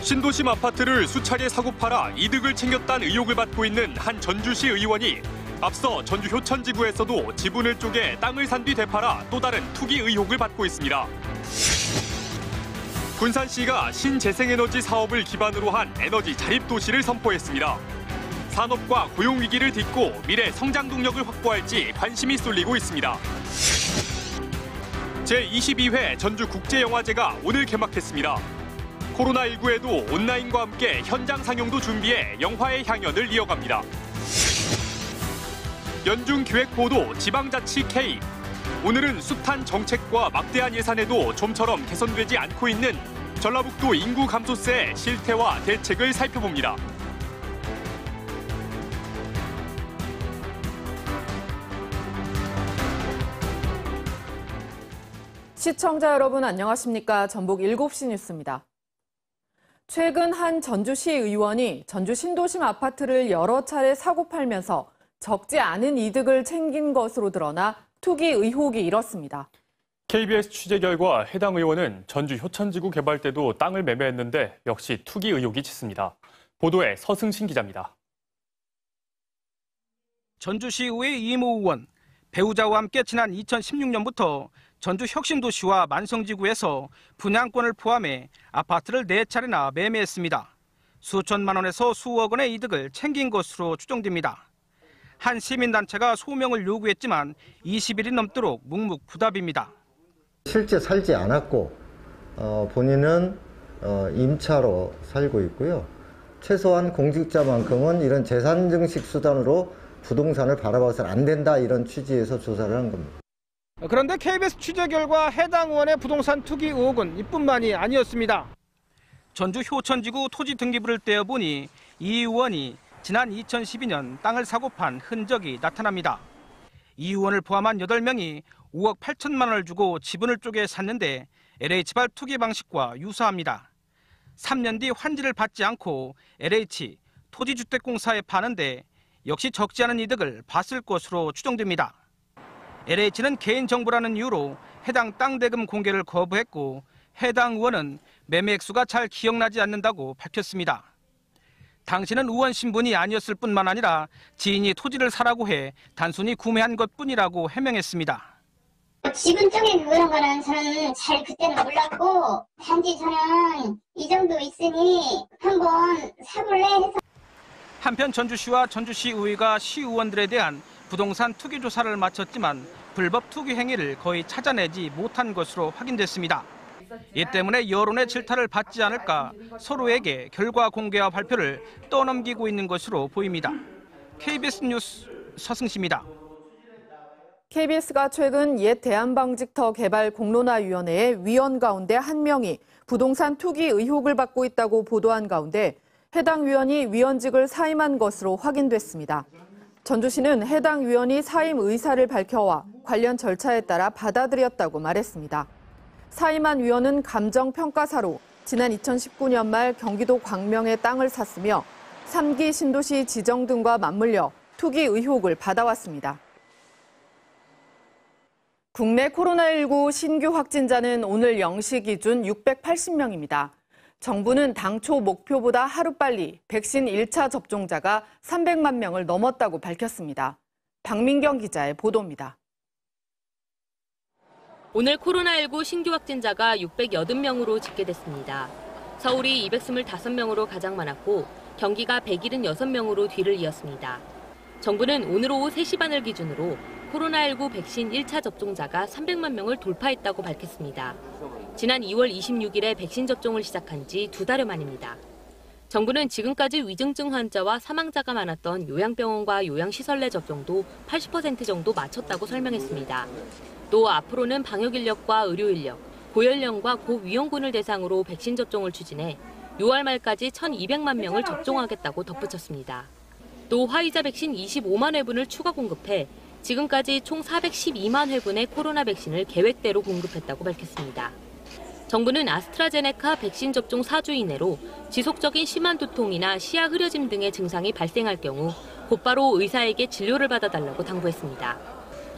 신도심 아파트를 수차례 사고 팔아 이득을 챙겼다는 의혹을 받고 있는 한 전주시 의원이 앞서 전주 효천지구에서도 지분을 쪼개 땅을 산 뒤 되팔아 또 다른 투기 의혹을 받고 있습니다. 군산시가 신재생에너지 사업을 기반으로 한 에너지 자립도시를 선포했습니다. 산업과 고용 위기를 딛고 미래 성장 동력을 확보할지 관심이 쏠리고 있습니다. 제22회 전주국제영화제가 오늘 개막했습니다. 코로나19에도 온라인과 함께 현장 상영도 준비해 영화의 향연을 이어갑니다. 연중기획보도 지방자치 K. 오늘은 숱한 정책과 막대한 예산에도 좀처럼 개선되지 않고 있는 전라북도 인구 감소세의 실태와 대책을 살펴봅니다. 시청자 여러분 안녕하십니까? 전북 7시 뉴스입니다. 최근 한 전주시 의원이 전주 신도심 아파트를 여러 차례 사고 팔면서 적지 않은 이득을 챙긴 것으로 드러나 투기 의혹이 일었습니다. KBS 취재 결과 해당 의원은 전주 효천지구 개발 때도 땅을 매매했는데 역시 투기 의혹이 짙습니다. 보도에 서승신 기자입니다. 전주시의회 이모 의원, 배우자와 함께 지난 2016년부터 전주 혁신도시와 만성지구에서 분양권을 포함해 아파트를 4차례나 매매했습니다. 수천만 원에서 수억 원의 이득을 챙긴 것으로 추정됩니다. 한 시민단체가 소명을 요구했지만 20일이 넘도록 묵묵부답입니다. 실제 살지 않았고 본인은 임차로 살고 있고요. 최소한 공직자만큼은 이런 재산 증식 수단으로 부동산을 바라봐서는 안 된다, 이런 취지에서 조사를 한 겁니다. 그런데 KBS 취재 결과 해당 의원의 부동산 투기 의혹은 이뿐만이 아니었습니다. 전주 효천지구 토지 등기부를 떼어보니 이 의원이 지난 2012년 땅을 사고 판 흔적이 나타납니다. 이 의원을 포함한 8명이 5억 8천만 원을 주고 지분을 쪼개 샀는데 LH발 투기 방식과 유사합니다. 3년 뒤 환지를 받지 않고 LH 토지주택공사에 파는데 역시 적지 않은 이득을 봤을 것으로 추정됩니다. LH는 개인정보라는 이유로 해당 땅 대금 공개를 거부했고 해당 의원은 매매 액수가 잘 기억나지 않는다고 밝혔습니다. 당시는 의원 신분이 아니었을 뿐만 아니라 지인이 토지를 사라고 해 단순히 구매한 것뿐이라고 해명했습니다. 지분 쪽에 그런 거는 저는 잘 그때는 몰랐고 단지 저는 이 정도 있으니 한번 사볼래 해서. 한편 전주시와 전주시의회가 시의원들에 대한 부동산 투기 조사를 마쳤지만 불법 투기 행위를 거의 찾아내지 못한 것으로 확인됐습니다. 이 때문에 여론의 질타를 받지 않을까 서로에게 결과 공개와 발표를 떠넘기고 있는 것으로 보입니다. KBS 뉴스 서승시입니다. KBS가 최근 옛 대한방직터 개발 공론화위원회의 위원 가운데 한 명이 부동산 투기 의혹을 받고 있다고 보도한 가운데 해당 위원이 위원직을 사임한 것으로 확인됐습니다. 전주시는 해당 위원이 사임 의사를 밝혀와 관련 절차에 따라 받아들였다고 말했습니다. 사임한 위원은 감정평가사로 지난 2019년 말 경기도 광명의 땅을 샀으며 3기 신도시 지정 등과 맞물려 투기 의혹을 받아왔습니다. 국내 코로나19 신규 확진자는 오늘 0시 기준 680명입니다. 정부는 당초 목표보다 하루빨리 백신 1차 접종자가 300만 명을 넘었다고 밝혔습니다. 박민경 기자의 보도입니다. 오늘 코로나19 신규 확진자가 680명으로 집계됐습니다. 서울이 225명으로 가장 많았고 경기가 176명으로 뒤를 이었습니다. 정부는 오늘 오후 3시 반을 기준으로 코로나19 백신 1차 접종자가 300만 명을 돌파했다고 밝혔습니다. 지난 2월 26일에 백신 접종을 시작한 지 2달여 만입니다. 정부는 지금까지 위중증 환자와 사망자가 많았던 요양병원과 요양시설 내 접종도 80% 정도 마쳤다고 설명했습니다. 또 앞으로는 방역 인력과 의료 인력, 고연령과 고위험군을 대상으로 백신 접종을 추진해 6월 말까지 1,200만 명을 접종하겠다고 덧붙였습니다. 또 화이자 백신 25만 회분을 추가 공급해 지금까지 총 412만 회분의 코로나 백신을 계획대로 공급했다고 밝혔습니다. 정부는 아스트라제네카 백신 접종 4주 이내로 지속적인 심한 두통이나 시야 흐려짐 등의 증상이 발생할 경우 곧바로 의사에게 진료를 받아달라고 당부했습니다.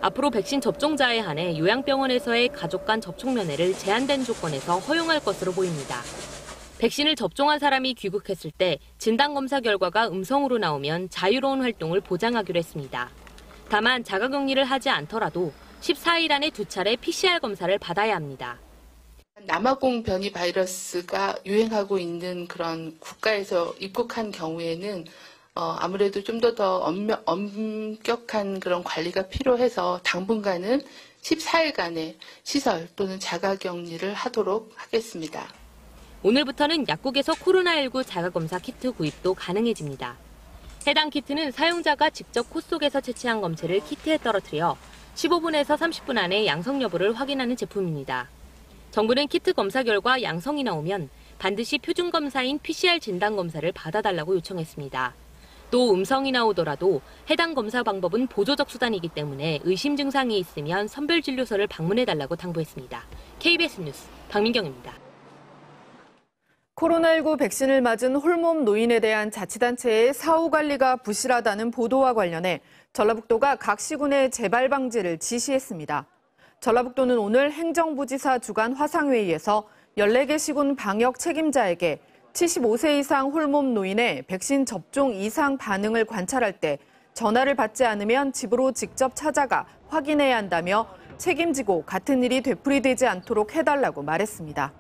앞으로 백신 접종자에 한해 요양병원에서의 가족 간 접촉 면회를 제한된 조건에서 허용할 것으로 보입니다. 백신을 접종한 사람이 귀국했을 때 진단검사 결과가 음성으로 나오면 자유로운 활동을 보장하기로 했습니다. 다만 자가격리를 하지 않더라도 14일 안에 2차례 PCR 검사를 받아야 합니다. 남아공 변이 바이러스가 유행하고 있는 그런 국가에서 입국한 경우에는 아무래도 좀 더 엄격한 그런 관리가 필요해서 당분간은 14일간의 시설 또는 자가격리를 하도록 하겠습니다. 오늘부터는 약국에서 코로나19 자가검사 키트 구입도 가능해집니다. 해당 키트는 사용자가 직접 코 속에서 채취한 검체를 키트에 떨어뜨려 15분에서 30분 안에 양성 여부를 확인하는 제품입니다. 정부는 키트 검사 결과 양성이 나오면 반드시 표준 검사인 PCR 진단 검사를 받아달라고 요청했습니다. 또 음성이 나오더라도 해당 검사 방법은 보조적 수단이기 때문에 의심 증상이 있으면 선별진료소를 방문해달라고 당부했습니다. KBS 뉴스 박민경입니다. 코로나19 백신을 맞은 홀몸 노인에 대한 자치단체의 사후 관리가 부실하다는 보도와 관련해 전라북도가 각 시군의 재발 방지를 지시했습니다. 전라북도는 오늘 행정부지사 주간 화상회의에서 14개 시군 방역 책임자에게 75세 이상 홀몸 노인의 백신 접종 이상 반응을 관찰할 때 전화를 받지 않으면 집으로 직접 찾아가 확인해야 한다며 책임지고 같은 일이 되풀이되지 않도록 해달라고 말했습니다.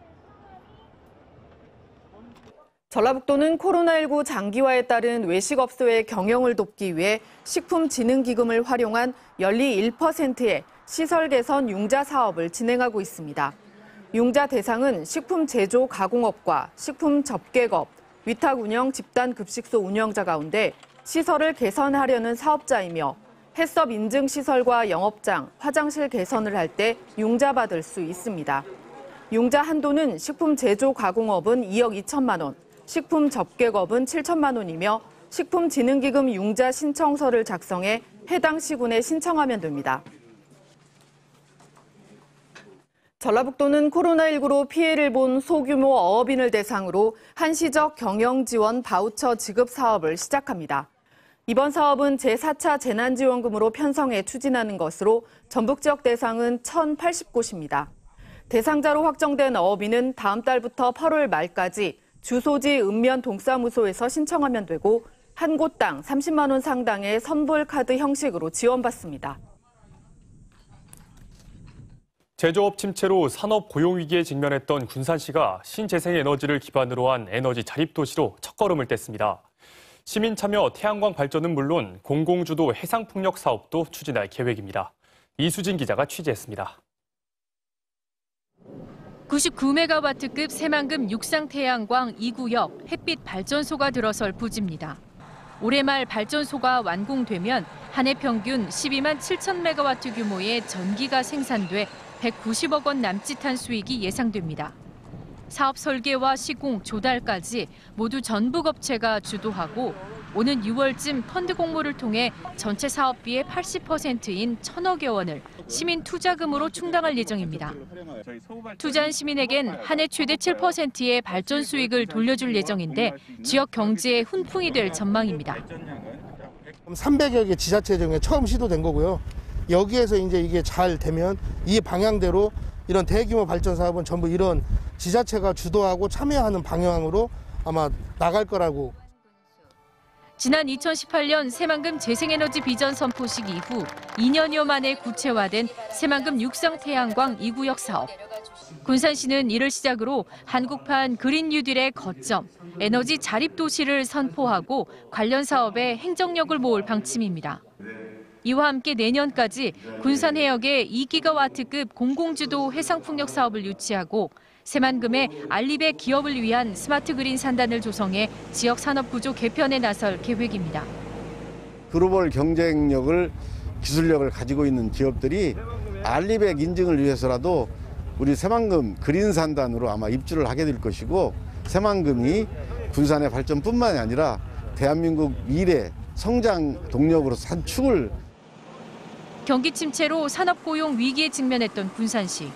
전라북도는 코로나19 장기화에 따른 외식업소의 경영을 돕기 위해 식품진흥기금을 활용한 연리 1%의 시설 개선 융자 사업을 진행하고 있습니다. 융자 대상은 식품 제조 가공업과 식품 접객업, 위탁 운영 집단급식소 운영자 가운데 시설을 개선하려는 사업자이며 해썹 인증 시설과 영업장, 화장실 개선을 할 때 융자 받을 수 있습니다. 융자 한도는 식품 제조 가공업은 2억 2천만 원, 식품 접객업은 7천만 원이며 식품진흥기금 융자 신청서를 작성해 해당 시군에 신청하면 됩니다. 전라북도는 코로나19로 피해를 본 소규모 어업인을 대상으로 한시적 경영지원 바우처 지급 사업을 시작합니다. 이번 사업은 제4차 재난지원금으로 편성해 추진하는 것으로 전북 지역 대상은 1,080곳입니다. 대상자로 확정된 어업인은 다음 달부터 8월 말까지 주소지 읍면 동사무소에서 신청하면 되고 한 곳당 30만 원 상당의 선불카드 형식으로 지원받습니다. 제조업 침체로 산업 고용 위기에 직면했던 군산시가 신재생에너지를 기반으로 한 에너지 자립도시로 첫걸음을 뗐습니다. 시민 참여 태양광 발전은 물론 공공주도 해상풍력 사업도 추진할 계획입니다. 이수진 기자가 취재했습니다. 99메가와트급 새만금 육상태양광 2구역 햇빛 발전소가 들어설 부지입니다. 올해 말 발전소가 완공되면 한 해 평균 12만 7천 메가와트 규모의 전기가 생산돼 190억 원 남짓한 수익이 예상됩니다. 사업 설계와 시공, 조달까지 모두 전북 업체가 주도하고 오는 6월쯤 펀드 공모를 통해 전체 사업비의 80%인 1,000억여 원을 시민 투자금으로 충당할 예정입니다. 투자한 시민에겐 한 해 최대 7%의 발전 수익을 돌려줄 예정인데 지역 경제의 훈풍이 될 전망입니다. 300여 개 지자체 중에 처음 시도된 거고요. 여기에서 이제 이게 잘 되면 이 방향대로 이런 대규모 발전 사업은 전부 이런 지자체가 주도하고 참여하는 방향으로 아마 나갈 거라고. 지난 2018년 새만금 재생에너지 비전 선포식 이후 2년여 만에 구체화된 새만금 육상태양광 2구역 사업. 군산시는 이를 시작으로 한국판 그린 뉴딜의 거점, 에너지 자립도시를 선포하고 관련 사업에 행정력을 모을 방침입니다. 이와 함께 내년까지 군산 해역에 2기가와트급 공공주도 해상풍력 사업을 유치하고 새만금의 알리백 기업을 위한 스마트 그린 산단을 조성해 지역 산업 구조 개편에 나설 계획입니다. 글로벌 경쟁력을 기술력을 가지고 있는 기업들이 알리백 인증을 위해서라도 우리 새만금 그린 산단으로 아마 입주를 하게 될 것이고 새만금이 군산의 발전뿐만이 아니라 대한민국 미래 성장 동력으로서 한 축을. 경기 침체로 산업 고용 위기에 직면했던 군산시.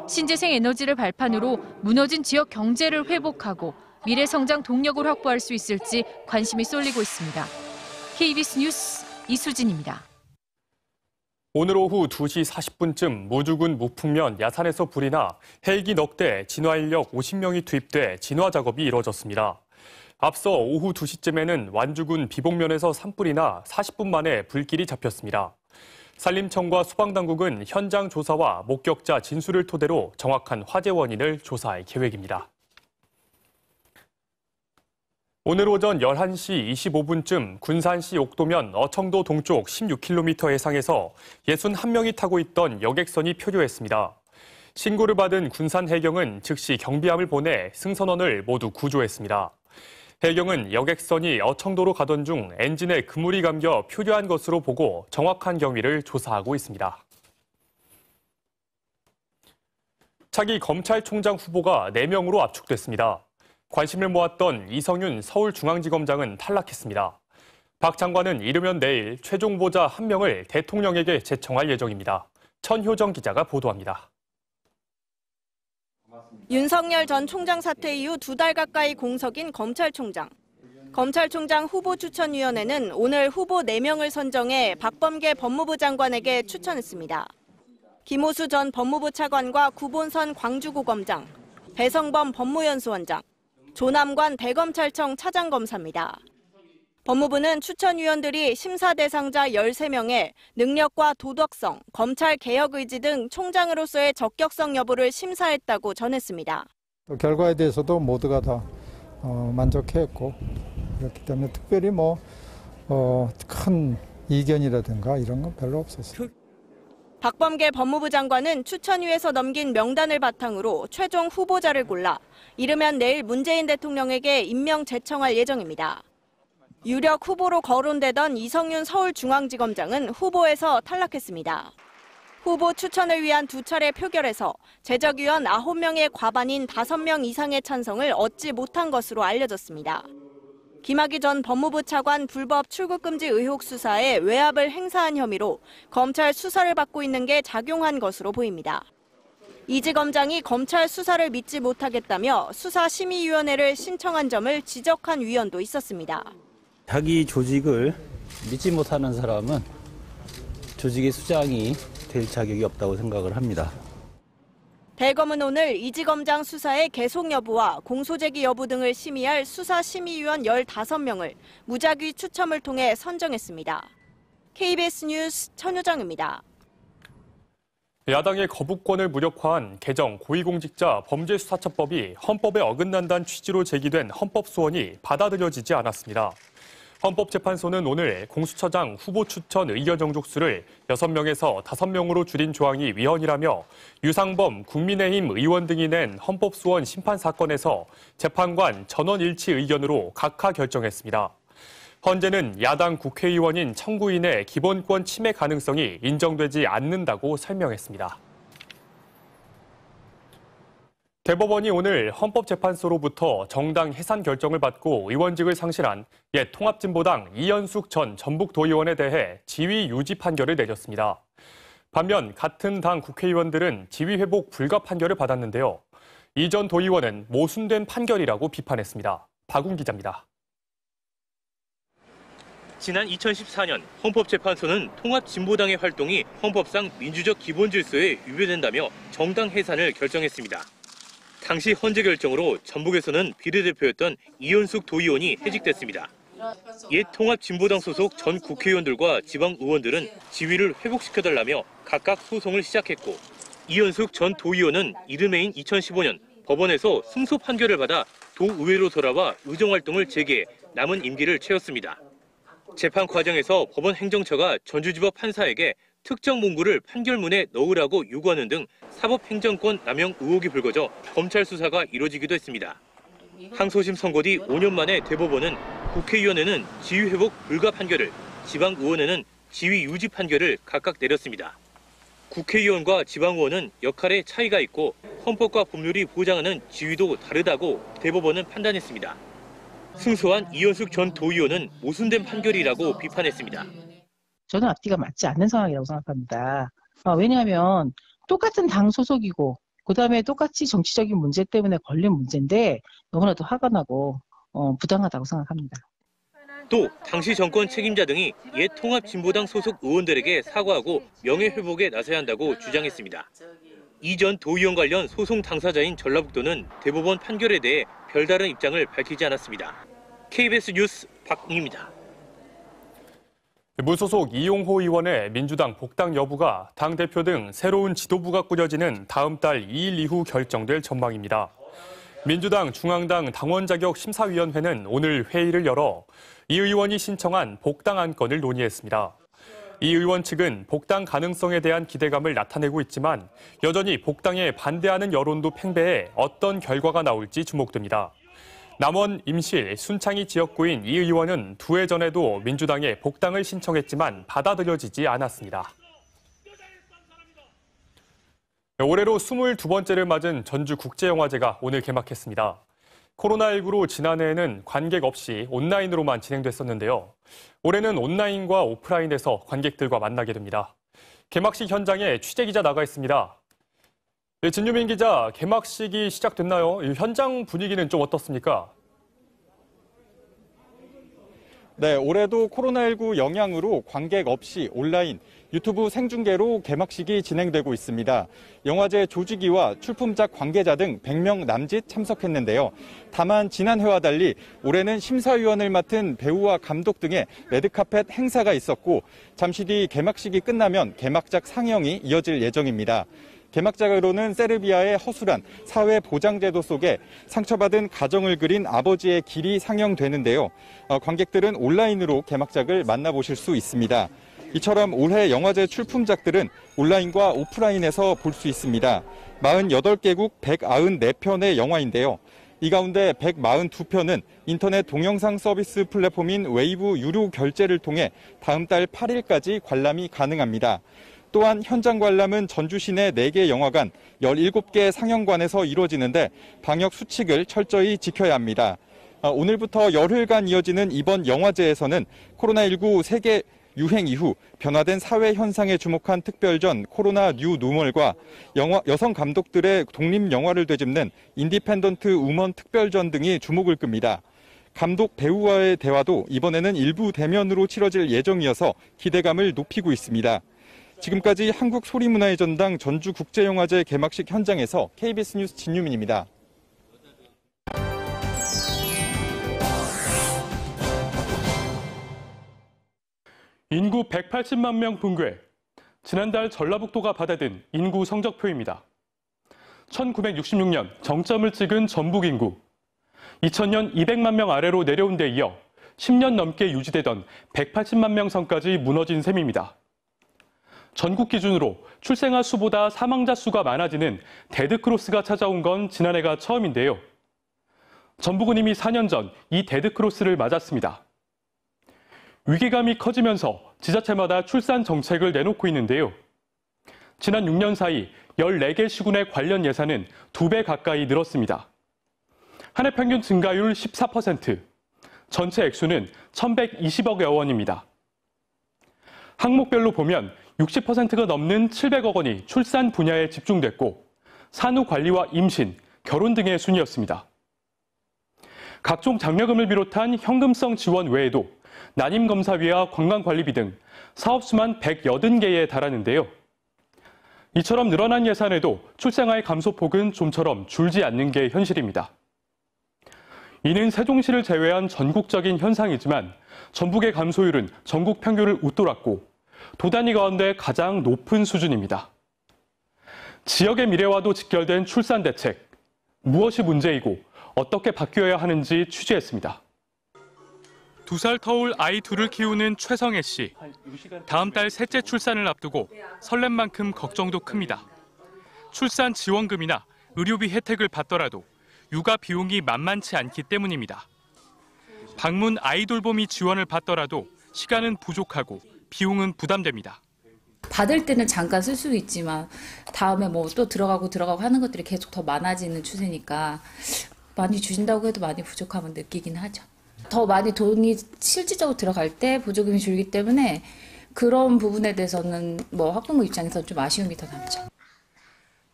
신재생 에너지를 발판으로 무너진 지역 경제를 회복하고 미래 성장 동력을 확보할 수 있을지 관심이 쏠리고 있습니다. KBS 뉴스 이수진입니다. 오늘 오후 2시 40분쯤 무주군 무풍면 야산에서 불이 나 헬기 넉 대, 진화 인력 50명이 투입돼 진화 작업이 이뤄졌습니다. 앞서 오후 2시쯤에는 완주군 비봉면에서 산불이 나 40분 만에 불길이 잡혔습니다. 산림청과 소방당국은 현장 조사와 목격자 진술을 토대로 정확한 화재 원인을 조사할 계획입니다. 오늘 오전 11시 25분쯤 군산시 옥도면 어청도 동쪽 16km 해상에서 61명이 타고 있던 여객선이 표류했습니다. 신고를 받은 군산해경은 즉시 경비함을 보내 승선원을 모두 구조했습니다. 해경은 여객선이 어청도로 가던 중 엔진에 그물이 감겨 표류한 것으로 보고 정확한 경위를 조사하고 있습니다. 차기 검찰총장 후보가 4명으로 압축됐습니다. 관심을 모았던 이성윤 서울중앙지검장은 탈락했습니다. 박 장관은 이르면 내일 최종 후보자 1명을 대통령에게 제청할 예정입니다. 천효정 기자가 보도합니다. 윤석열 전 총장 사퇴 이후 2달 가까이 공석인 검찰총장. 검찰총장 후보추천위원회는 오늘 후보 4명을 선정해 박범계 법무부 장관에게 추천했습니다. 김호수 전 법무부 차관과 구본선 광주고검장, 배성범 법무연수원장, 조남관 대검찰청 차장검사입니다. 법무부는 추천위원들이 심사 대상자 13명의 능력과 도덕성, 검찰 개혁 의지 등 총장으로서의 적격성 여부를 심사했다고 전했습니다. 결과에 대해서도 모두가 다 만족했고 그렇기 때문에 특별히 큰 이견이라든가 이런 건 별로 없었어요. 박범계 법무부 장관은 추천위에서 넘긴 명단을 바탕으로 최종 후보자를 골라 이르면 내일 문재인 대통령에게 임명 제청할 예정입니다. 유력 후보로 거론되던 이성윤 서울중앙지검장은 후보에서 탈락했습니다. 후보 추천을 위한 2차례 표결에서 제적위원 9명의 과반인 5명 이상의 찬성을 얻지 못한 것으로 알려졌습니다. 김학의 전 법무부 차관 불법 출국금지 의혹 수사에 외압을 행사한 혐의로 검찰 수사를 받고 있는 게 작용한 것으로 보입니다. 이지검장이 검찰 수사를 믿지 못하겠다며 수사심의위원회를 신청한 점을 지적한 위원도 있었습니다. 자기 조직을 믿지 못하는 사람은 조직의 수장이 될 자격이 없다고 생각을 합니다. 대검은 오늘 이지검장 수사의 계속 여부와 공소제기 여부 등을 심의할 수사심의위원 15명을 무작위 추첨을 통해 선정했습니다. KBS 뉴스 천효정입니다. 야당의 거부권을 무력화한 개정 고위공직자 범죄수사처법이 헌법에 어긋난다는 취지로 제기된 헌법소원이 받아들여지지 않았습니다. 헌법재판소는 오늘 공수처장 후보 추천 의견 정족수를 6명에서 5명으로 줄인 조항이 위헌이라며 유상범 국민의힘 의원 등이 낸 헌법소원 심판 사건에서 재판관 전원 일치 의견으로 각하 결정했습니다. 헌재는 야당 국회의원인 청구인의 기본권 침해 가능성이 인정되지 않는다고 설명했습니다. 대법원이 오늘 헌법재판소로부터 정당 해산 결정을 받고 의원직을 상실한 옛 통합진보당 이현숙 전 전북도의원에 대해 지위 유지 판결을 내렸습니다. 반면 같은 당 국회의원들은 지위 회복 불가 판결을 받았는데요. 이 전 도의원은 모순된 판결이라고 비판했습니다. 박웅 기자입니다. 지난 2014년 헌법재판소는 통합진보당의 활동이 헌법상 민주적 기본질서에 위배된다며 정당 해산을 결정했습니다. 당시 헌재 결정으로 전북에서는 비례대표였던 이현숙 도의원이 해직됐습니다. 옛 통합진보당 소속 전 국회의원들과 지방 의원들은 지위를 회복시켜달라며 각각 소송을 시작했고 이현숙 전 도의원은 이듬해인 2015년 법원에서 승소 판결을 받아 도의회로 돌아와 의정활동을 재개해 남은 임기를 채웠습니다. 재판 과정에서 법원 행정처가 전주지법 판사에게 특정 문구를 판결문에 넣으라고 요구하는 등 사법행정권 남용 의혹이 불거져 검찰 수사가 이뤄지기도 했습니다. 항소심 선고 뒤 5년 만에 대법원은 국회의원에는 지위 회복 불가 판결을, 지방의원에는 지위 유지 판결을 각각 내렸습니다. 국회의원과 지방의원은 역할에 차이가 있고 헌법과 법률이 보장하는 지위도 다르다고 대법원은 판단했습니다. 승소한 이현숙 전 도의원은 모순된 판결이라고 비판했습니다. 저는 앞뒤가 맞지 않는 상황이라고 생각합니다. 왜냐하면 똑같은 당 소속이고 그다음에 똑같이 정치적인 문제 때문에 걸린 문제인데 너무나도 화가 나고 부당하다고 생각합니다. 또 당시 정권 책임자 등이 옛 통합진보당 소속 의원들에게 사과하고 명예회복에 나서야 한다고 주장했습니다. 이전 도의원 관련 소송 당사자인 전라북도는 대법원 판결에 대해 별다른 입장을 밝히지 않았습니다. KBS 뉴스 박웅입니다. 무소속 이용호 의원의 민주당 복당 여부가 당대표 등 새로운 지도부가 꾸려지는 다음 달 2일 이후 결정될 전망입니다. 민주당 중앙당 당원자격심사위원회는 오늘 회의를 열어 이 의원이 신청한 복당 안건을 논의했습니다. 이 의원 측은 복당 가능성에 대한 기대감을 나타내고 있지만 여전히 복당에 반대하는 여론도 팽배해 어떤 결과가 나올지 주목됩니다. 남원, 임실, 순창이 지역구인 이 의원은 2해 전에도 민주당에 복당을 신청했지만 받아들여지지 않았습니다. 올해로 22번째를 맞은 전주국제영화제가 오늘 개막했습니다. 코로나19로 지난해에는 관객 없이 온라인으로만 진행됐었는데요. 올해는 온라인과 오프라인에서 관객들과 만나게 됩니다. 개막식 현장에 취재기자 나가 있습니다. 네, 진유민 기자, 개막식이 시작됐나요? 현장 분위기는 좀 어떻습니까? 네, 올해도 코로나19 영향으로 관객 없이 온라인, 유튜브 생중계로 개막식이 진행되고 있습니다. 영화제 조직위와 출품작 관계자 등 100명 남짓 참석했는데요. 다만 지난해와 달리 올해는 심사위원을 맡은 배우와 감독 등의 레드카펫 행사가 있었고 잠시 뒤 개막식이 끝나면 개막작 상영이 이어질 예정입니다. 개막작으로는 세르비아의 허술한 사회보장제도 속에 상처받은 가정을 그린 아버지의 길이 상영되는데요. 관객들은 온라인으로 개막작을 만나보실 수 있습니다. 이처럼 올해 영화제 출품작들은 온라인과 오프라인에서 볼 수 있습니다. 48개국 194편의 영화인데요. 이 가운데 142편은 인터넷 동영상 서비스 플랫폼인 웨이브 유료 결제를 통해 다음 달 8일까지 관람이 가능합니다. 또한 현장 관람은 전주 시내 4개 영화관, 17개 상영관에서 이루어지는데 방역 수칙을 철저히 지켜야 합니다. 오늘부터 열흘간 이어지는 이번 영화제에서는 코로나19 세계 유행 이후 변화된 사회 현상에 주목한 특별전 코로나 뉴 노멀과 여성 감독들의 독립 영화를 되짚는 인디펜던트 우먼 특별전 등이 주목을 끕니다. 감독 배우와의 대화도 이번에는 일부 대면으로 치러질 예정이어서 기대감을 높이고 있습니다. 지금까지 한국소리문화의 전당 전주국제영화제 개막식 현장에서 KBS 뉴스 진유민입니다. 인구 180만 명 붕괴. 지난달 전라북도가 받아든 인구 성적표입니다. 1966년 정점을 찍은 전북 인구. 2000년 200만 명 아래로 내려온 데 이어 10년 넘게 유지되던 180만 명 선까지 무너진 셈입니다. 전국 기준으로 출생아 수보다 사망자 수가 많아지는 데드크로스가 찾아온 건 지난해가 처음인데요. 전북은 이미 4년 전 이 데드크로스를 맞았습니다. 위기감이 커지면서 지자체마다 출산 정책을 내놓고 있는데요. 지난 6년 사이 14개 시군의 관련 예산은 2배 가까이 늘었습니다. 한 해 평균 증가율 14%, 전체 액수는 1,120억여 원입니다. 항목별로 보면 60%가 넘는 700억 원이 출산 분야에 집중됐고 산후 관리와 임신, 결혼 등의 순이었습니다. 각종 장려금을 비롯한 현금성 지원 외에도 난임검사비와 건강관리비 등 사업수만 180개에 달하는데요. 이처럼 늘어난 예산에도 출생아의 감소폭은 좀처럼 줄지 않는 게 현실입니다. 이는 세종시를 제외한 전국적인 현상이지만 전북의 감소율은 전국 평균을 웃돌았고 도단위 가운데 가장 높은 수준입니다. 지역의 미래와도 직결된 출산 대책, 무엇이 문제이고 어떻게 바뀌어야 하는지 취재했습니다. 2살 터울 아이 둘을 키우는 최성애 씨. 다음 달 셋째 출산을 앞두고 설렘 만큼 걱정도 큽니다. 출산 지원금이나 의료비 혜택을 받더라도 육아 비용이 만만치 않기 때문입니다. 방문 아이 돌보미 지원을 받더라도 시간은 부족하고 비용은 부담됩니다. 받을 때는 잠깐 쓸 수 있지만 다음에 뭐 또 들어가고 하는 것들이 계속 더 많아지는 추세니까 많이 주신다고 해도 많이 부족함은 느끼긴 하죠. 더 많이 돈이 실질적으로 들어갈 때 보조금이 줄기 때문에 그런 부분에 대해서는 뭐 학부모 입장에서 좀 아쉬움이 더 남죠.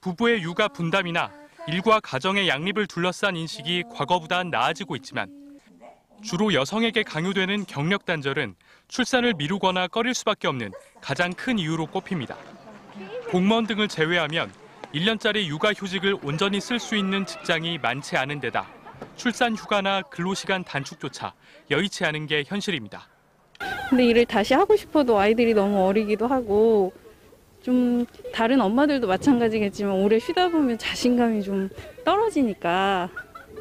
부부의 육아 분담이나 일과 가정의 양립을 둘러싼 인식이 과거보다 나아지고 있지만 주로 여성에게 강요되는 경력 단절은 출산을 미루거나 꺼릴 수밖에 없는 가장 큰 이유로 꼽힙니다. 공무원 등을 제외하면 1년짜리 육아휴직을 온전히 쓸 수 있는 직장이 많지 않은 데다 출산 휴가나 근로시간 단축조차 여의치 않은 게 현실입니다. 근데 일을 다시 하고 싶어도 아이들이 너무 어리기도 하고 좀 다른 엄마들도 마찬가지겠지만 오래 쉬다 보면 자신감이 좀 떨어지니까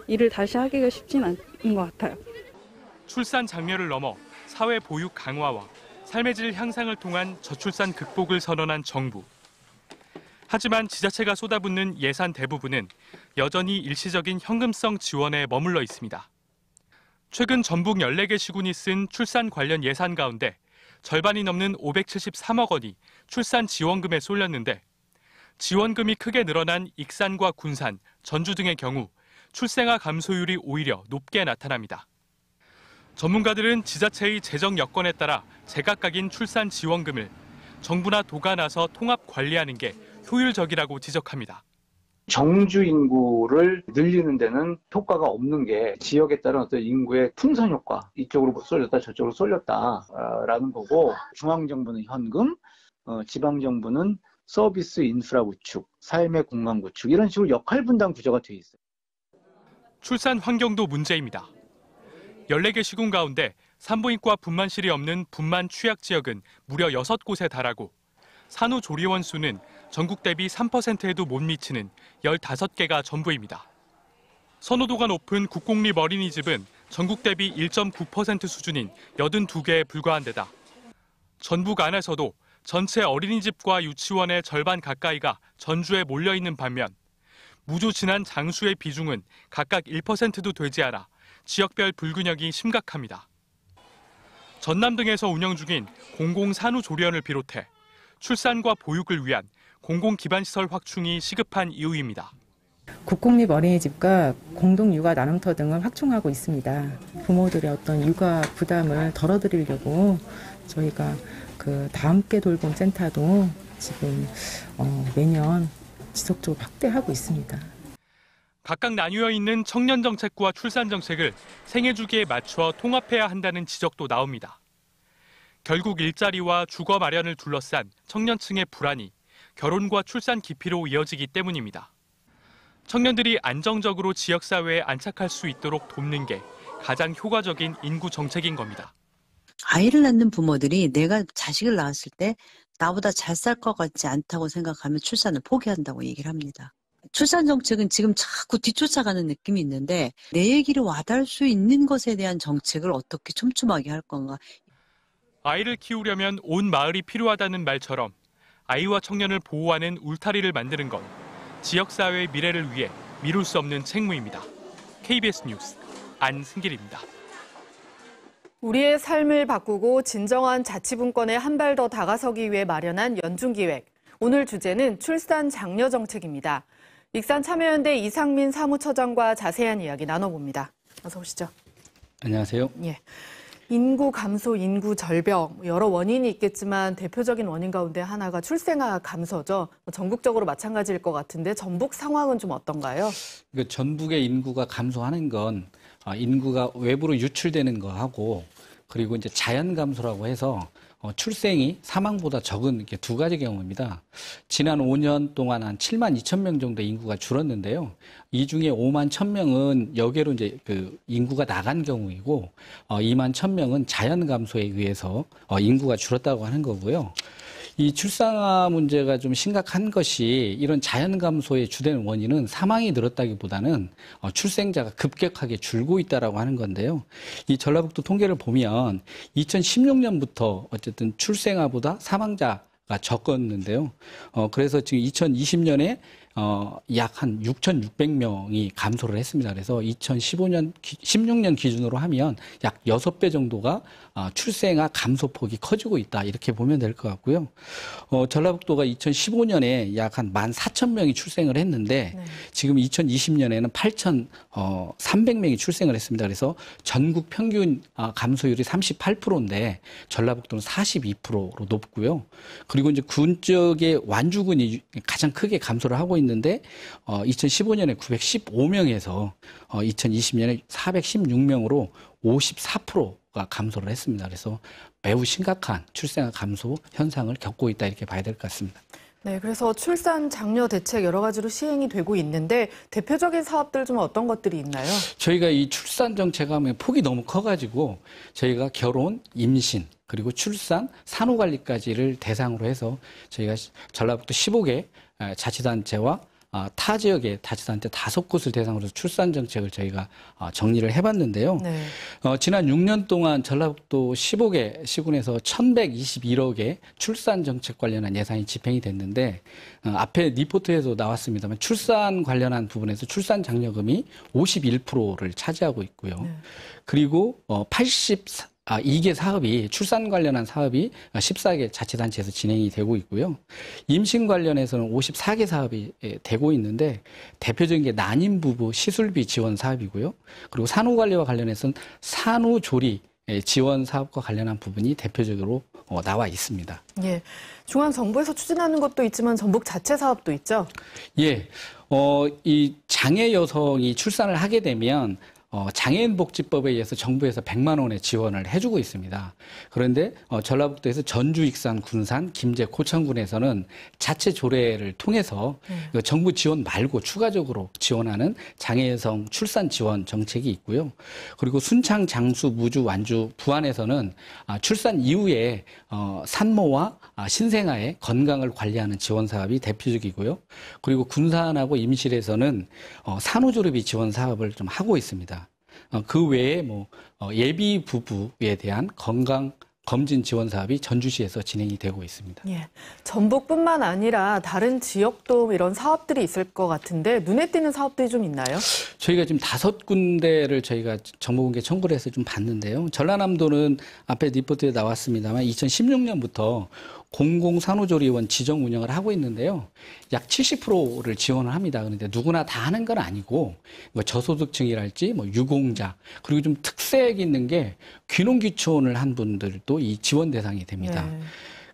일을 다시 하기가 쉽진 않은 것 같아요. 출산 장려를 넘어 사회 보육 강화와 삶의 질 향상을 통한 저출산 극복을 선언한 정부. 하지만 지자체가 쏟아붓는 예산 대부분은 여전히 일시적인 현금성 지원에 머물러 있습니다. 최근 전북 14개 시군이 쓴 출산 관련 예산 가운데 절반이 넘는 573억 원이 출산 지원금에 쏠렸는데 지원금이 크게 늘어난 익산과 군산, 전주 등의 경우 출생아 감소율이 오히려 높게 나타납니다. 전문가들은 지자체의 재정 여건에 따라 제각각인 출산 지원금을 정부나 도가 나서 통합 관리하는 게 효율적이라고 지적합니다. 정주 인구를 늘리는 데는 효과가 없는 게 지역에 따른 어떤 인구의 풍선 효과, 이쪽으로 쏠렸다 저쪽으로 쏠렸다라는 거고 중앙정부는 현금, 지방정부는 서비스 인프라 구축, 삶의 공간 구축 이런 식으로 역할 분담 구조가 돼 있어요. 출산 환경도 문제입니다. 14개 시군 가운데 산부인과 분만실이 없는 분만 취약 지역은 무려 6곳에 달하고 산후조리원 수는 전국 대비 3%에도 못 미치는 15개가 전부입니다. 선호도가 높은 국공립 어린이집은 전국 대비 1.9% 수준인 82개에 불과한 데다 전북 안에서도 전체 어린이집과 유치원의 절반 가까이가 전주에 몰려있는 반면 무조진한 장수의 비중은 각각 1%도 되지 않아 지역별 불균형이 심각합니다. 전남 등에서 운영 중인 공공산후조리원을 비롯해 출산과 보육을 위한 공공기반시설 확충이 시급한 이유입니다. 국공립 어린이집과 공동육아 나눔터 등을 확충하고 있습니다. 부모들의 어떤 육아 부담을 덜어드리려고 저희가 그 다함께 돌봄 센터도 지금 매년 지속적으로 확대하고 있습니다. 각각 나뉘어 있는 청년 정책과 출산 정책을 생애 주기에 맞춰 통합해야 한다는 지적도 나옵니다. 결국 일자리와 주거 마련을 둘러싼 청년층의 불안이 결혼과 출산 기피로 이어지기 때문입니다. 청년들이 안정적으로 지역사회에 안착할 수 있도록 돕는 게 가장 효과적인 인구 정책인 겁니다. 아이를 낳는 부모들이 내가 자식을 낳았을 때 나보다 잘 살 것 같지 않다고 생각하면 출산을 포기한다고 얘기를 합니다. 출산 정책은 지금 자꾸 뒤쫓아가는 느낌이 있는데 내 얘기를 와닿을 수 있는 것에 대한 정책을 어떻게 촘촘하게 할 건가. 아이를 키우려면 온 마을이 필요하다는 말처럼 아이와 청년을 보호하는 울타리를 만드는 건 지역사회의 미래를 위해 미룰 수 없는 책무입니다. KBS 뉴스 안승길입니다. 우리의 삶을 바꾸고 진정한 자치분권에 한 발 더 다가서기 위해 마련한 연중기획. 오늘 주제는 출산 장려 정책입니다. 익산 참여연대 이상민 사무처장과 자세한 이야기 나눠봅니다. 어서 오시죠. 안녕하세요. 예. 인구 감소, 인구 절벽, 여러 원인이 있겠지만 대표적인 원인 가운데 하나가 출생아 감소죠. 전국적으로 마찬가지일 것 같은데 전북 상황은 좀 어떤가요? 전북의 인구가 감소하는 건 인구가 외부로 유출되는 거하고 그리고 이제 자연 감소라고 해서 출생이 사망보다 적은 이렇게 두 가지 경우입니다. 지난 5년 동안 한 7만 2천 명 정도 인구가 줄었는데요. 이 중에 5만 1천 명은 여기로 이제 그 인구가 나간 경우이고 2만 1천 명은 자연 감소에 의해서 인구가 줄었다고 하는 거고요. 이 출산아 문제가 좀 심각한 것이 이런 자연 감소의 주된 원인은 사망이 늘었다기보다는 출생자가 급격하게 줄고 있다라고 하는 건데요. 이 전라북도 통계를 보면 2016년부터 어쨌든 출생아보다 사망자가 적었는데요. 그래서 지금 2020년에 약 한 6,600명이 감소를 했습니다. 그래서 16년 기준으로 하면 약 6배 정도가 출생아 감소폭이 커지고 있다. 이렇게 보면 될 것 같고요. 전라북도가 2015년에 약 한 14,000명이 출생을 했는데 지금 2020년에는 8,300명이 출생을 했습니다. 그래서 전국 평균 감소율이 38%인데 전라북도는 42%로 높고요. 그리고 이제 군 쪽의 완주군이 가장 크게 감소를 하고 있는데 2015년에 915명에서 2020년에 416명으로 54%가 감소를 했습니다. 그래서 매우 심각한 출생아 감소 현상을 겪고 있다 이렇게 봐야 될 것 같습니다. 네, 그래서 출산 장려 대책 여러 가지로 시행이 되고 있는데 대표적인 사업들 좀 어떤 것들이 있나요? 저희가 이 출산 정책 하면 폭이 너무 커가지고 저희가 결혼, 임신, 그리고 출산, 산후관리까지를 대상으로 해서 저희가 전라북도 15개 자치단체와 타 지역의 자치단체 5곳을 대상으로 출산 정책을 저희가 정리를 해봤는데요. 네. 지난 6년 동안 전라북도 15개 시군에서 1,121억의 출산 정책 관련한 예산이 집행이 됐는데 앞에 리포트에도 나왔습니다만 출산 관련한 부분에서 출산 장려금이 51%를 차지하고 있고요. 네. 그리고 2개 사업이 출산 관련한 사업이 14개 자치단체에서 진행이 되고 있고요. 임신 관련해서는 54개 사업이 되고 있는데 대표적인 게 난임 부부 시술비 지원 사업이고요. 그리고 산후관리와 관련해서는 산후조리 지원 사업과 관련한 부분이 대표적으로 나와 있습니다. 예, 중앙정부에서 추진하는 것도 있지만 전북 자체 사업도 있죠? 예, 이 장애 여성이 출산을 하게 되면 장애인복지법에 의해서 정부에서 100만 원의 지원을 해주고 있습니다. 그런데 전라북도에서 전주, 익산, 군산, 김제, 고창군에서는 자체 조례를 통해서 정부 지원 말고 추가적으로 지원하는 장애여성 출산 지원 정책이 있고요. 그리고 순창, 장수, 무주, 완주, 부안에서는 출산 이후에 산모와 신생아의 건강을 관리하는 지원 사업이 대표적이고요. 그리고 군산하고 임실에서는 산후조리비 지원 사업을 좀 하고 있습니다. 그 외에 예비 부부에 대한 건강 검진 지원 사업이 전주시에서 진행이 되고 있습니다. 예, 전북뿐만 아니라 다른 지역도 이런 사업들이 있을 것 같은데 눈에 띄는 사업들이 좀 있나요? 저희가 지금 5군데를 저희가 정보공개 청구를 해서 좀 봤는데요. 전라남도는 앞에 리포트에 나왔습니다만 2016년부터 공공산후조리원 지정 운영을 하고 있는데요. 약 70%를 지원을 합니다. 그런데 누구나 다 하는 건 아니고 저소득층이랄지 유공자 그리고 좀 특색 있는 게 귀농귀촌을 한 분들도 이 지원 대상이 됩니다. 네.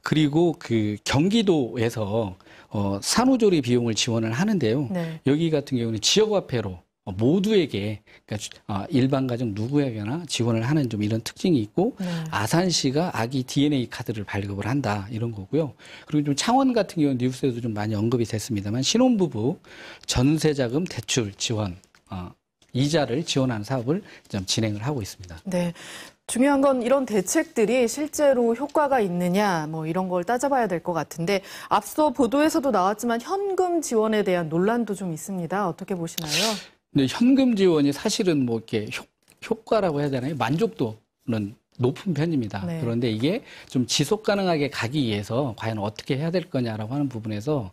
그리고 그 경기도에서 산후조리 비용을 지원을 하는데요. 네. 여기 같은 경우는 지역화폐로 모두에게 그러니까 일반 가정 누구에게나 지원을 하는 좀 이런 특징이 있고 네. 아산시가 아기 DNA 카드를 발급을 한다 이런 거고요. 그리고 좀 창원 같은 경우는 뉴스에도 좀 많이 언급이 됐습니다만 신혼부부 전세자금 대출 지원 이자를 지원하는 사업을 좀 진행을 하고 있습니다. 네. 중요한 건 이런 대책들이 실제로 효과가 있느냐 이런 걸 따져봐야 될 것 같은데 앞서 보도에서도 나왔지만 현금 지원에 대한 논란도 좀 있습니다. 어떻게 보시나요? 네, 현금 지원이 사실은 이렇게 효과라고 해야 되나요? 만족도는 높은 편입니다. 네. 그런데 이게 좀 지속 가능하게 가기 위해서 과연 어떻게 해야 될 거냐라고 하는 부분에서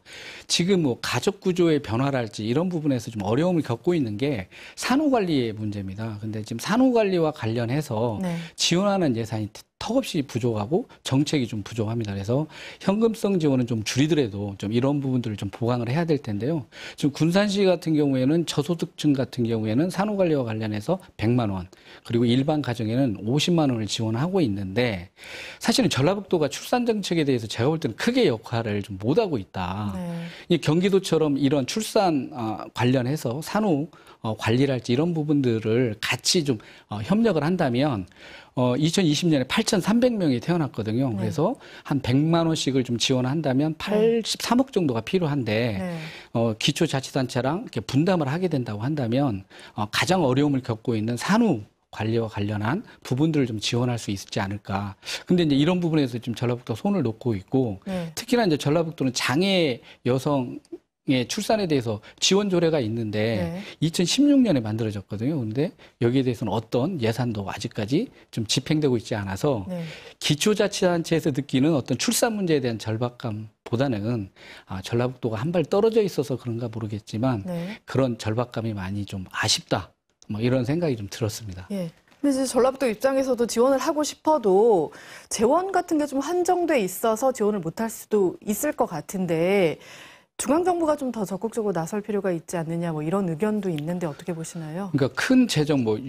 지금 가족 구조의 변화랄지 이런 부분에서 좀 어려움을 겪고 있는 게 산후관리의 문제입니다. 근데 지금 산후관리와 관련해서 네. 지원하는 예산이 턱없이 부족하고 정책이 좀 부족합니다. 그래서 현금성 지원은 좀 줄이더라도 좀 이런 부분들을 좀 보강을 해야 될 텐데요. 지금 군산시 같은 경우에는 저소득층 같은 경우에는 산후관리와 관련해서 100만 원 그리고 일반 가정에는 50만 원을 지원하고 있는데 사실은 전라북도가 출산 정책에 대해서 제가 볼 때는 크게 역할을 좀 못하고 있다. 네. 경기도처럼 이런 출산 관련해서 산후 관리랄지 이런 부분들을 같이 좀 협력을 한다면 2020년에 8,300명이 태어났거든요. 네. 그래서 한 100만 원씩을 좀 지원한다면 83억 정도가 필요한데 네. 기초자치단체랑 이렇게 분담을 하게 된다고 한다면 가장 어려움을 겪고 있는 산후 관리와 관련한 부분들을 좀 지원할 수 있지 않을까. 근데 이제 이런 부분에서 지금 전라북도가 손을 놓고 있고 네. 특히나 이제 전라북도는 장애 여성 의 출산에 대해서 지원 조례가 있는데 네. 2016년에 만들어졌거든요. 그런데 여기에 대해서는 어떤 예산도 아직까지 좀 집행되고 있지 않아서 네. 기초자치단체에서 느끼는 어떤 출산 문제에 대한 절박감보다는 전라북도가 한 발 떨어져 있어서 그런가 모르겠지만 네. 그런 절박감이 많이 좀 아쉽다. 이런 생각이 좀 들었습니다. 예. 근데 이제 전라북도 입장에서도 지원을 하고 싶어도 재원 같은 게 좀 한정돼 있어서 지원을 못할 수도 있을 것 같은데 중앙정부가 좀 더 적극적으로 나설 필요가 있지 않느냐 뭐 이런 의견도 있는데 어떻게 보시나요? 그러니까 큰 재정 뭐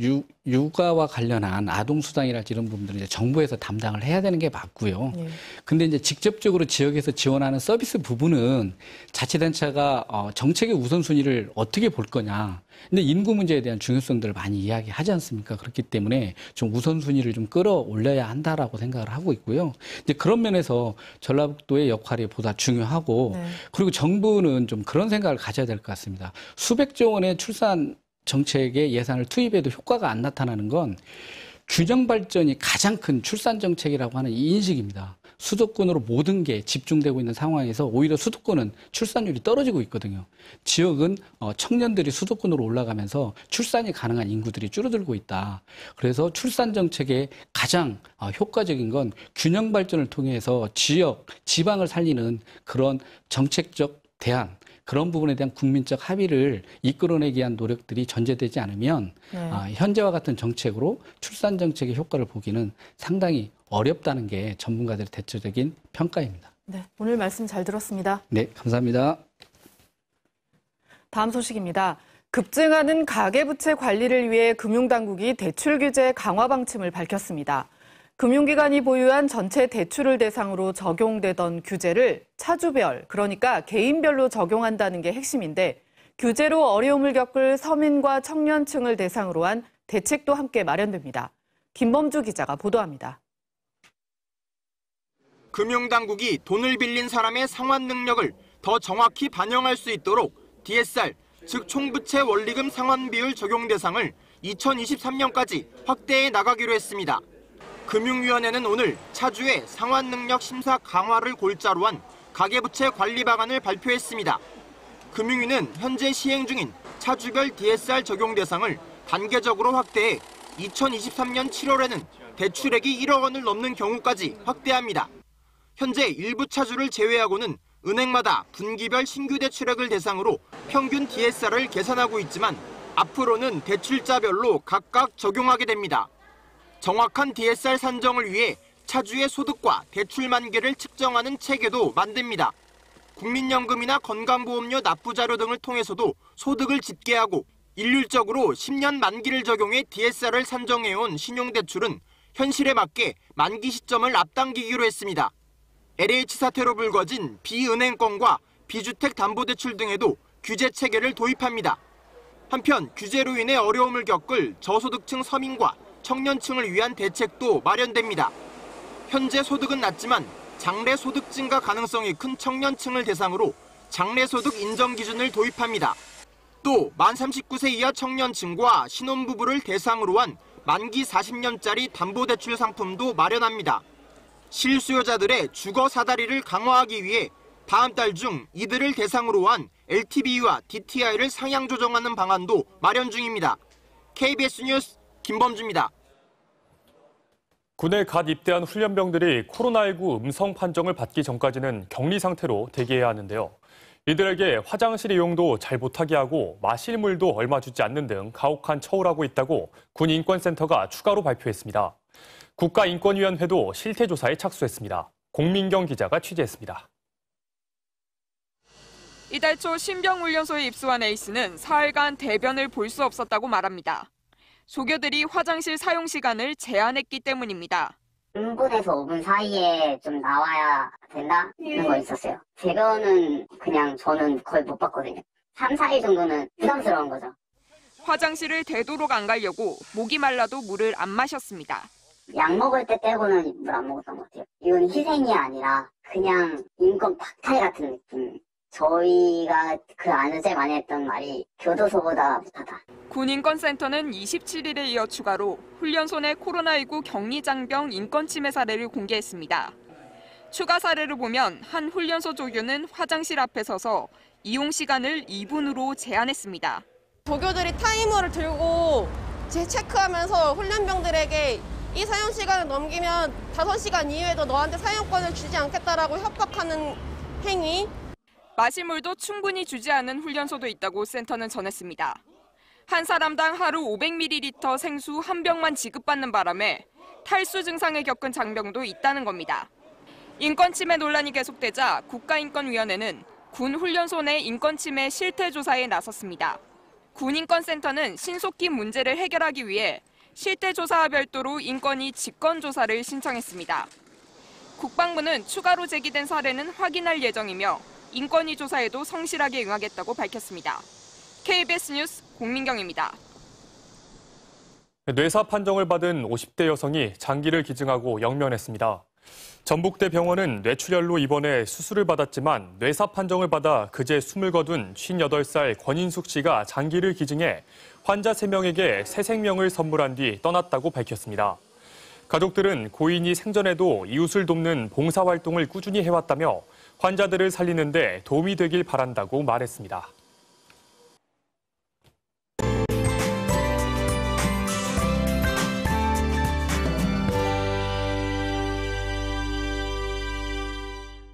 육아와 관련한 아동수당이랄지 이런 부분들은 이제 정부에서 담당을 해야 되는 게 맞고요. 예. 근데 이제 직접적으로 지역에서 지원하는 서비스 부분은 자치단체가 정책의 우선순위를 어떻게 볼 거냐. 근데 인구 문제에 대한 중요성들을 많이 이야기하지 않습니까? 그렇기 때문에 좀 우선순위를 좀 끌어올려야 한다라고 생각을 하고 있고요. 이제 그런 면에서 전라북도의 역할이 보다 중요하고 네. 그리고 정부는 좀 그런 생각을 가져야 될 것 같습니다. 수백조 원의 출산 정책에 예산을 투입해도 효과가 안 나타나는 건 균형 발전이 가장 큰 출산 정책이라고 하는 이 인식입니다. 수도권으로 모든 게 집중되고 있는 상황에서 오히려 수도권은 출산율이 떨어지고 있거든요. 지역은 청년들이 수도권으로 올라가면서 출산이 가능한 인구들이 줄어들고 있다. 그래서 출산 정책의 가장 효과적인 건 균형 발전을 통해서 지역, 지방을 살리는 그런 정책적 대안, 그런 부분에 대한 국민적 합의를 이끌어내기 위한 노력들이 전제되지 않으면 현재와 같은 정책으로 출산 정책의 효과를 보기는 상당히 어렵다는 게 전문가들의 대체적인 평가입니다. 네, 오늘 말씀 잘 들었습니다. 네, 감사합니다. 다음 소식입니다. 급증하는 가계부채 관리를 위해 금융당국이 대출 규제 강화 방침을 밝혔습니다. 금융기관이 보유한 전체 대출을 대상으로 적용되던 규제를 차주별, 그러니까 개인별로 적용한다는 게 핵심인데 규제로 어려움을 겪을 서민과 청년층을 대상으로 한 대책도 함께 마련됩니다. 김범주 기자가 보도합니다. 금융당국이 돈을 빌린 사람의 상환 능력을 더 정확히 반영할 수 있도록 DSR, 즉 총부채 원리금 상환 비율 적용 대상을 2023년까지 확대해 나가기로 했습니다. 금융위원회는 오늘 차주의 상환 능력 심사 강화를 골자로 한 가계부채 관리 방안을 발표했습니다. 금융위는 현재 시행 중인 차주별 DSR 적용 대상을 단계적으로 확대해 2023년 7월에는 대출액이 1억 원을 넘는 경우까지 확대합니다. 현재 일부 차주를 제외하고는 은행마다 분기별 신규 대출액을 대상으로 평균 DSR을 계산하고 있지만 앞으로는 대출자별로 각각 적용하게 됩니다. 정확한 DSR 산정을 위해 차주의 소득과 대출 만기를 측정하는 체계도 만듭니다. 국민연금이나 건강보험료 납부자료 등을 통해서도 소득을 집계하고 일률적으로 10년 만기를 적용해 DSR을 산정해온 신용대출은 현실에 맞게 만기 시점을 앞당기기로 했습니다. LH 사태로 불거진 비은행권과 비주택담보대출 등에도 규제 체계를 도입합니다. 한편 규제로 인해 어려움을 겪을 저소득층 서민과 청년층을 위한 대책도 마련됩니다. 현재 소득은 낮지만 장래소득 증가 가능성이 큰 청년층을 대상으로 장래소득 인정 기준을 도입합니다. 또 만 39세 이하 청년층과 신혼부부를 대상으로 한 만기 40년짜리 담보대출 상품도 마련합니다. 실수요자들의 주거 사다리를 강화하기 위해 다음 달 중 이들을 대상으로 한 LTV와 DTI를 상향 조정하는 방안도 마련 중입니다. KBS 뉴스 김범주입니다. 군에 갓 입대한 훈련병들이 코로나19 음성 판정을 받기 전까지는 격리 상태로 대기해야 하는데요. 이들에게 화장실 이용도 잘 못하게 하고 마실 물도 얼마 주지 않는 등 가혹한 처우를 있다고 군인권센터가 추가로 발표했습니다. 국가인권위원회도 실태조사에 착수했습니다. 공민경 기자가 취재했습니다. 이달 초 신병훈련소에 입소한 에이스는 사흘간 대변을 볼 수 없었다고 말합니다. 조교들이 화장실 사용 시간을 제한했기 때문입니다. 3분에서 5분 사이에 좀 나와야 된다는 거 있었어요. 대변은 그냥 저는 거의 못 봤거든요. 3, 4일 정도는 부담스러운 거죠. 화장실을 되도록 안 가려고 목이 말라도 물을 안 마셨습니다. 약 먹을 때 빼고는 물 안 먹었던 것 같아요. 이건 희생이 아니라 그냥 인권 박탈 같은 느낌. 저희가 그 안에 제일 많이 했던 말이 교도소보다 못하다. 군인권센터는 27일에 이어 추가로 훈련소 내 코로나19 격리장병 인권침해 사례를 공개했습니다. 추가 사례를 보면 한 훈련소 조교는 화장실 앞에 서서 이용 시간을 2분으로 제한했습니다. 조교들이 타이머를 들고 체크하면서 훈련병들에게 이 사용 시간을 넘기면 5시간 이후에도 너한테 사용권을 주지 않겠다라고 협박하는 행위. 마실 물도 충분히 주지 않은 훈련소도 있다고 센터는 전했습니다. 한 사람당 하루 500ml 생수 한 병만 지급받는 바람에 탈수 증상을 겪은 장병도 있다는 겁니다. 인권침해 논란이 계속되자 국가인권위원회는 군 훈련소 내 인권침해 실태 조사에 나섰습니다. 군인권센터는 신속히 문제를 해결하기 위해 실태 조사와 별도로 인권위 직권 조사를 신청했습니다. 국방부는 추가로 제기된 사례는 확인할 예정이며 인권위 조사에도 성실하게 응하겠다고 밝혔습니다. KBS 뉴스 공민경입니다. 뇌사 판정을 받은 50대 여성이 장기를 기증하고 영면했습니다. 전북대 병원은 뇌출혈로 입원해 수술을 받았지만 뇌사 판정을 받아 그제 숨을 거둔 58살 권인숙 씨가 장기를 기증해 환자 3명에게 새 생명을 선물한 뒤 떠났다고 밝혔습니다. 가족들은 고인이 생전에도 이웃을 돕는 봉사활동을 꾸준히 해왔다며 환자들을 살리는 데 도움이 되길 바란다고 말했습니다.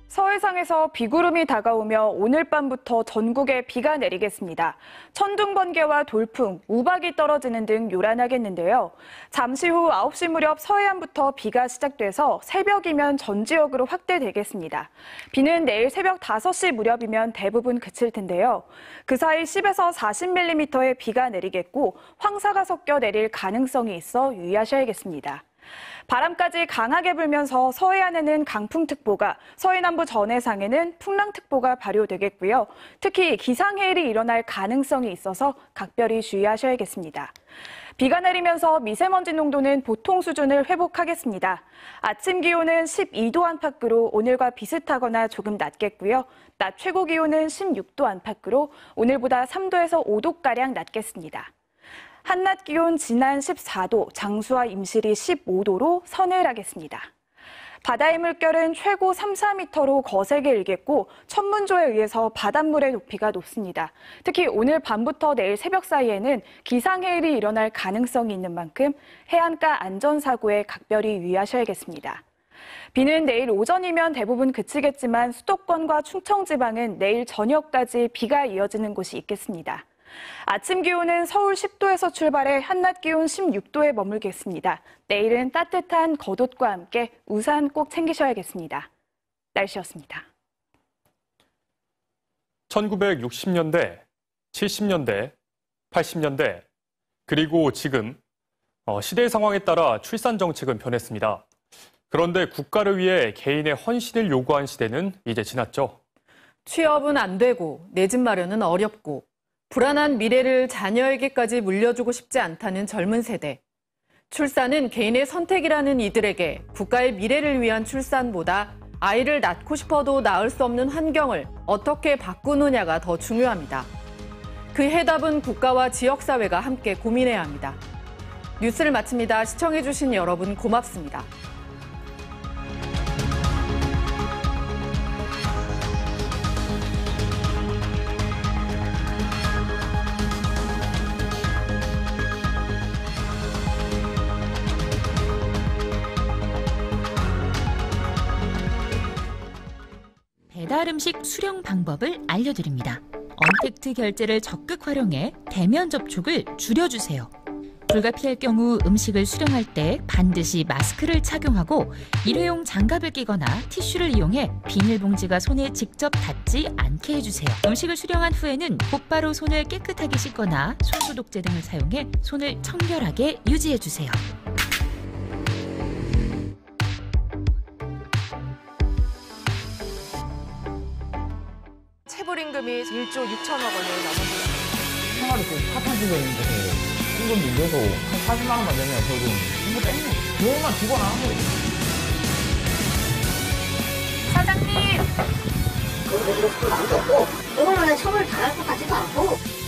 서해상에서 비구름이 다가오며 오늘 밤부터 전국에 비가 내리겠습니다. 천둥, 번개와 돌풍, 우박이 떨어지는 등 요란하겠는데요. 잠시 후 9시 무렵 서해안부터 비가 시작돼서 새벽이면 전 지역으로 확대되겠습니다. 비는 내일 새벽 5시 무렵이면 대부분 그칠 텐데요. 그 사이 10에서 40mm의 비가 내리겠고 황사가 섞여 내릴 가능성이 있어 유의하셔야겠습니다. 바람까지 강하게 불면서 서해안에는 강풍특보가, 서해남부 전해상에는 풍랑특보가 발효되겠고요. 특히 기상해일이 일어날 가능성이 있어서 각별히 주의하셔야겠습니다. 비가 내리면서 미세먼지 농도는 보통 수준을 회복하겠습니다. 아침 기온은 12도 안팎으로 오늘과 비슷하거나 조금 낮겠고요. 낮 최고 기온은 16도 안팎으로 오늘보다 3도에서 5도가량 낮겠습니다. 한낮 기온 진안 14도, 장수와 임실이 15도로 서늘하겠습니다. 바다의 물결은 최고 3, 4m로 거세게 일겠고 천문조에 의해서 바닷물의 높이가 높습니다. 특히 오늘 밤부터 내일 새벽 사이에는 기상해일이 일어날 가능성이 있는 만큼 해안가 안전사고에 각별히 유의하셔야겠습니다. 비는 내일 오전이면 대부분 그치겠지만 수도권과 충청지방은 내일 저녁까지 비가 이어지는 곳이 있겠습니다. 아침 기온은 서울 10도에서 출발해 한낮 기온 16도에 머물겠습니다. 내일은 따뜻한 겉옷과 함께 우산 꼭 챙기셔야겠습니다. 날씨였습니다. 1960년대, 70년대, 80년대, 그리고 지금 시대 상황에 따라 출산 정책은 변했습니다. 그런데 국가를 위해 개인의 헌신을 요구한 시대는 이제 지났죠. 취업은 안 되고 내 집 마련은 어렵고 불안한 미래를 자녀에게까지 물려주고 싶지 않다는 젊은 세대. 출산은 개인의 선택이라는 이들에게 국가의 미래를 위한 출산보다 아이를 낳고 싶어도 낳을 수 없는 환경을 어떻게 바꾸느냐가 더 중요합니다. 그 해답은 국가와 지역사회가 함께 고민해야 합니다. 뉴스를 마칩니다. 시청해주신 여러분 고맙습니다. 배달 음식 수령 방법을 알려드립니다. 언택트 결제를 적극 활용해 대면 접촉을 줄여주세요. 불가피할 경우 음식을 수령할 때 반드시 마스크를 착용하고 일회용 장갑을 끼거나 티슈를 이용해 비닐봉지가 손에 직접 닿지 않게 해주세요. 음식을 수령한 후에는 곧바로 손을 깨끗하게 씻거나 손소독제 등을 사용해 손을 청결하게 유지해주세요. 체불임금이 1조 6천억 원을 넘어섰습니다. 생활이 그 파탄지가 있는데 임금 밀려도 한 40만 원만 내면 결국 이거 땡겨. 그것만 두고 나가는 거예요. 사장님! 그거 내리고 싶은 마음도 없고 이걸로는 처벌을 당할 것 같지도 않고